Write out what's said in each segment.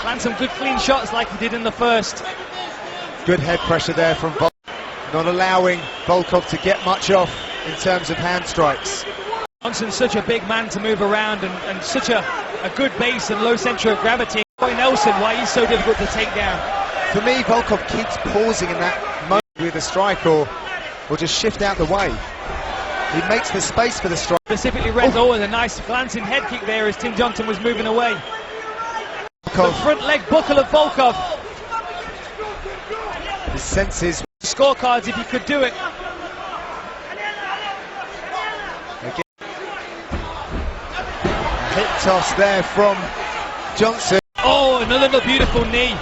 land some good clean shots like he did in the first. Good head pressure there from Volkov, not allowing Volkov to get much off in terms of hand strikes. Johnson's such a big man to move around and such a good base and low centre of gravity. Boy Nelson, why he's so difficult to take down. For me, Volkov keeps pausing in that moment with a strike or just shift out the way. He makes the space for the strike. Specifically Red's always a nice glancing head kick there as Tim Johnson was moving away. The front leg buckle of Volkov. His senses. Scorecards if he could do it. Again. A hip toss there from Johnson. Oh, another beautiful knee.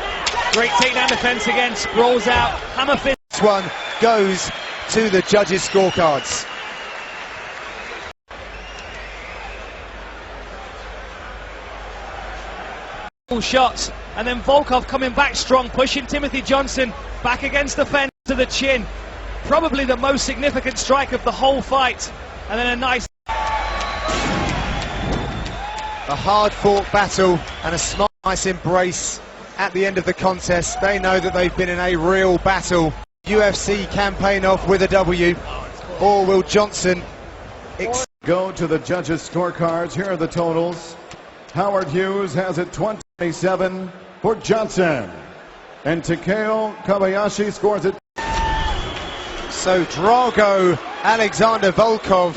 Great takedown defense again, sprawls out, hammer fist. This one goes to the judges' scorecards. Shots, and then Volkov coming back strong, pushing Timothy Johnson back against the fence to the chin. Probably the most significant strike of the whole fight. And then a nice... A hard-fought battle and a smart, nice embrace at the end of the contest. They know that they've been in a real battle. UFC campaign off with a W, or will Johnson... Go to the judges' scorecards. Here are the totals. Howard Hughes has it 27 for Johnson, and Takeo Kobayashi scores it. So Drago Alexander Volkov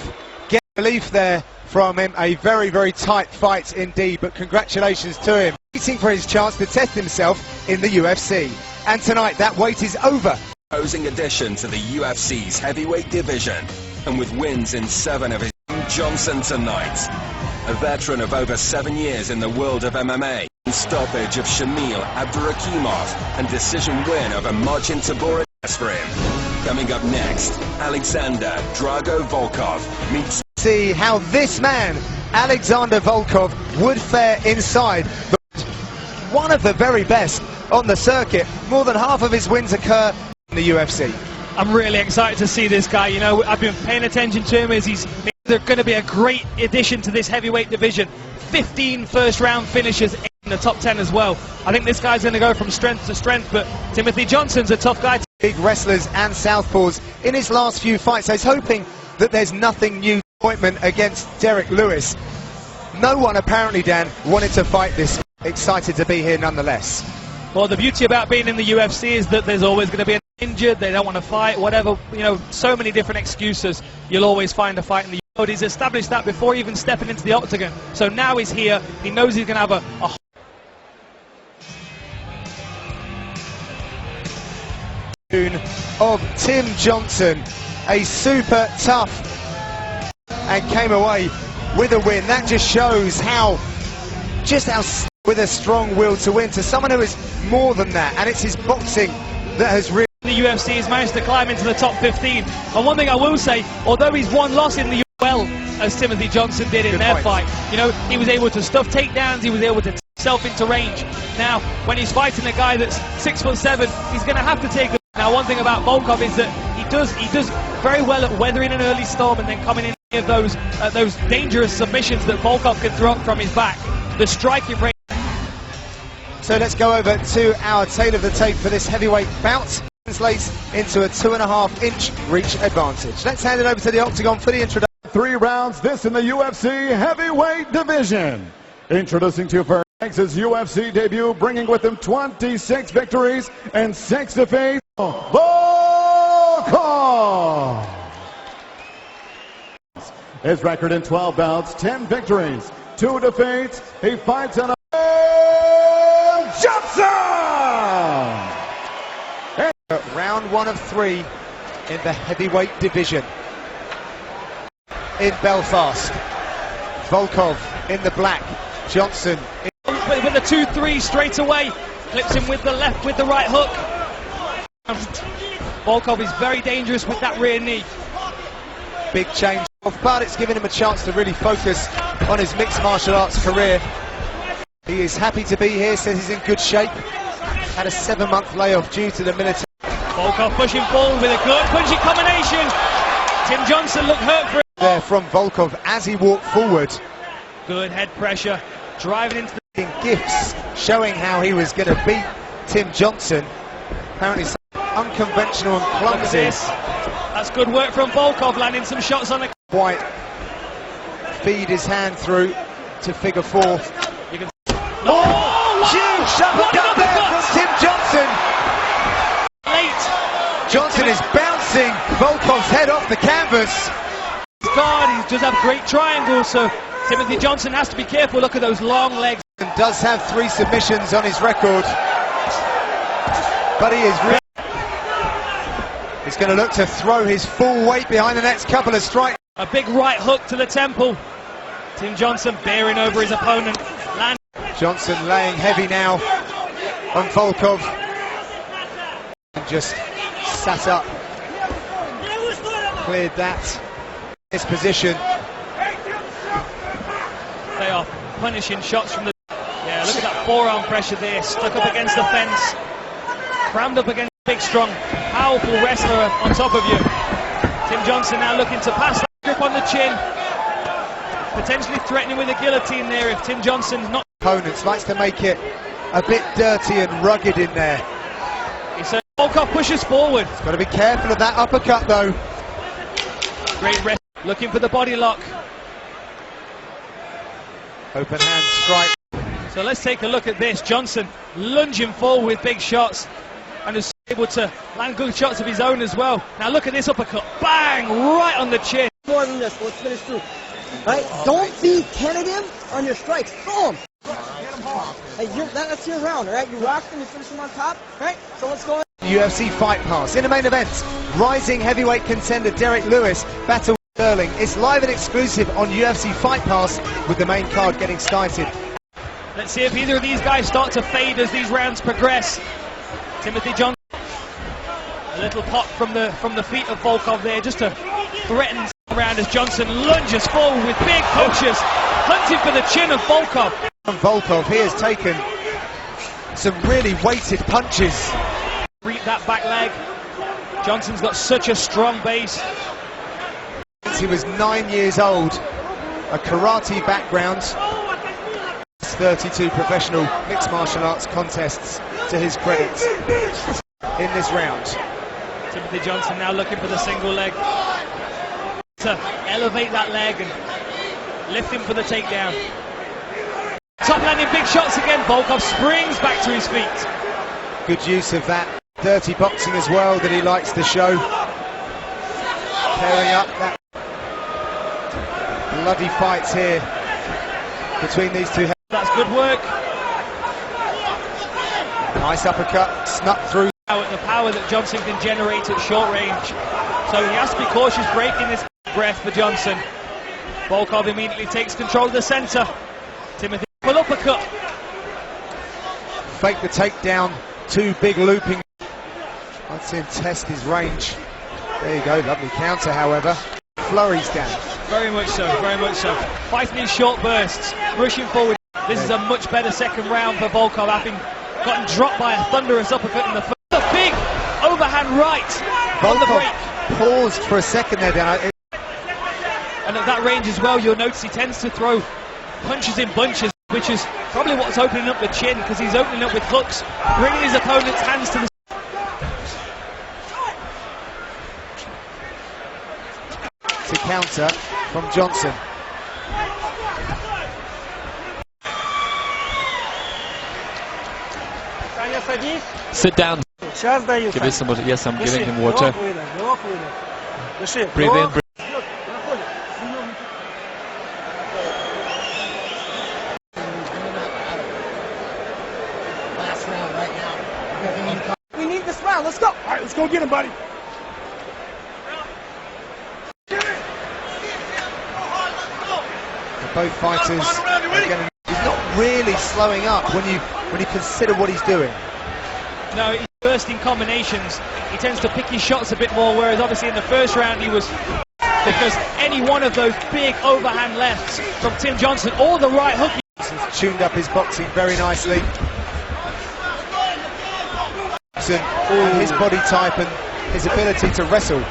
gets relief there from him. A very, very tight fight indeed, but congratulations to him. Waiting for his chance to test himself in the UFC. And tonight that wait is over. Imposing addition to the UFC's heavyweight division, and with wins in 7 of his... Johnson tonight, a veteran of over 7 years in the world of MMA, stoppage of Shamil Abdurakhimov, and decision win over Marcin Tybura for him. Coming up next, Alexander Drago Volkov meets... See how this man, Alexander Volkov, would fare inside. One of the very best on the circuit. More than half of his wins occur in the UFC. I'm really excited to see this guy. You know, I've been paying attention to him as he's going to be a great addition to this heavyweight division. 15 first-round finishes in the top 10 as well. I think this guy's going to go from strength to strength, but Timothy Johnson's a tough guy. Big wrestlers and southpaws in his last few fights. He's hoping that there's nothing new. Appointment against Derek Lewis. No one apparently, Dan, wanted to fight this. Excited to be here nonetheless. Well, the beauty about being in the UFC is that there's always going to be an injured, they don't want to fight, whatever, you know, so many different excuses. You'll always find a fight in the UFC. He's established that before even stepping into the octagon. So now he's here, he knows he's going to have a of Tim Johnson, a super tough, and came away with a win. That just shows how with a strong will to win, to someone who is more than that, and it's his boxing that has really... The UFC has managed to climb into the top 15, and one thing I will say, although he's won loss in the well as Timothy Johnson did in their fight, you know, he was able to stuff takedowns, he was able to take himself into range. Now, when he's fighting a guy that's 6'7", he's going to have to take a... Now, one thing about Volkov is that he does very well at weathering an early storm and then coming in of those dangerous submissions that Volkov can throw up from his back. The striking range. So let's go over to our tail of the tape for this heavyweight bout. Translates into a 2.5-inch reach advantage. Let's hand it over to the octagon for the introduction. 3 rounds, this in the UFC heavyweight division. Introducing to you first, makes his UFC debut, bringing with him 26 victories and 6 defeats. Volkov! His record in 12 bouts, 10 victories, 2 defeats. He fights on a... Johnson! Round 1 of 3 in the heavyweight division in Belfast. Volkov in the black, Johnson with the 2-3 straight away, clips him with the left with the right hook. Volkov is very dangerous with that rear knee. Big change, but it's given him a chance to really focus on his mixed martial arts career. He is happy to be here, says he's in good shape. Had a 7-month layoff due to the military. Volkov pushing forward with a good punching combination. Tim Johnson looked hurt for it. There from Volkov as he walked forward. Good head pressure, driving into the gifts showing how he was going to beat Tim Johnson. Apparently unconventional and clumsy. That's good work from Volkov, landing some shots on the... Quite feed his hand through to figure four. You can... Huge uppercut there from Tim Johnson. Late. Johnson is bouncing Volkov's head off the canvas. God, he does have great triangles, so Timothy Johnson has to be careful. Look at those long legs. And does have 3 submissions on his record, but he is really... He's going to look to throw his full weight behind the next couple of strikes. A big right hook to the temple. Tim Johnson bearing over his opponent. Johnson laying heavy now on Volkov. And just sat up. Cleared that. His position. They are punishing shots from the... Yeah, look at that forearm pressure there. Stuck up against the fence. Crammed up against the big, strong, powerful wrestler on top of you. Tim Johnson now looking to pass that grip on the chin. Potentially threatening with a guillotine there if Tim Johnson's not... Opponents likes to make it a bit dirty and rugged in there. So Volkov pushes forward. He's got to be careful of that uppercut though. Great rest. Looking for the body lock. Open hand strike. So let's take a look at this. Johnson lunging forward with big shots and is able to land good shots of his own as well. Now look at this uppercut. Bang! Right on the chin. More than this. Let's finish through. Right? Don't be tentative on your strikes. Throw them. Hey, that's your round, right? You rock them, you finish them on top, right? So let's go. UFC Fight Pass. In the main event, rising heavyweight contender Derek Lewis battle Sterling. It's live and exclusive on UFC Fight Pass with the main card getting started. Let's see if either of these guys start to fade as these rounds progress. Timothy Johnson, a little pop from the feet of Volkov there, just to threaten around as Johnson lunges forward with big punches, hunting for the chin of Volkov. From Volkov, he has taken some really weighted punches. Reap that back leg. Johnson's got such a strong base. Since he was 9 years old, a karate background. 32 professional mixed martial arts contests to his credit in this round. Timothy Johnson now looking for the single leg to elevate that leg and lift him for the takedown. Top landing big shots again. Volkov springs back to his feet. Good use of that dirty boxing as well that he likes to show. Pairing up that bloody fights here between these two. That's good work. Nice uppercut, snuck through. The power that Johnson can generate at short range. So he has to be cautious breaking this breath for Johnson. Volkov immediately takes control of the center. Timothy, full uppercut. Fake the takedown, 2 big looping. Let's see him test his range. There you go, lovely counter however. Flurries down. Very much so, very much so. Fighting in short bursts, rushing forward. This is a much better second round for Volkov, having gotten dropped by a thunderous uppercut in the first. A big overhand right on the break. Paused for a second there, Dan. And at that range as well, you'll notice he tends to throw punches in bunches, which is probably what's opening up the chin, because he's opening up with hooks, bringing his opponent's hands to the... To counter from Johnson. Sit down. Give me some water. Yes, I'm giving him water. Breathe in. Breathe. We need this round. Let's go. All right, let's go get him, buddy. Both fighters are he's not really slowing up when you consider what he's doing. No, he's bursting combinations. He tends to pick his shots a bit more, whereas obviously in the first round he was, because any one of those big overhand lefts from Tim Johnson or the right hook. He's tuned up his boxing very nicely. And his body type and his ability to wrestle.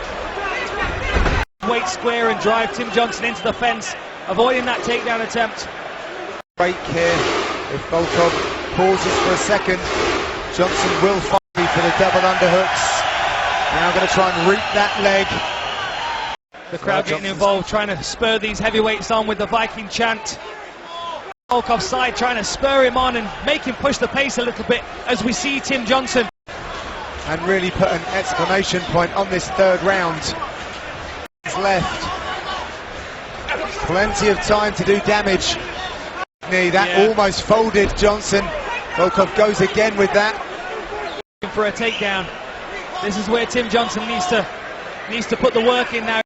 Weight square and drive Tim Johnson into the fence, avoiding that takedown attempt. Break here. If Volkov pauses for a second, Johnson will fight for the double underhooks. Now going to try and root that leg. The crowd getting involved, trying to spur these heavyweights on with the Viking chant. Volkov's side trying to spur him on and make him push the pace a little bit as we see Tim Johnson. And really put an exclamation point on this third round. He's left. Plenty of time to do damage. That almost folded Johnson. Volkov goes again with that. For a takedown. This is where Tim Johnson needs to put the work in now.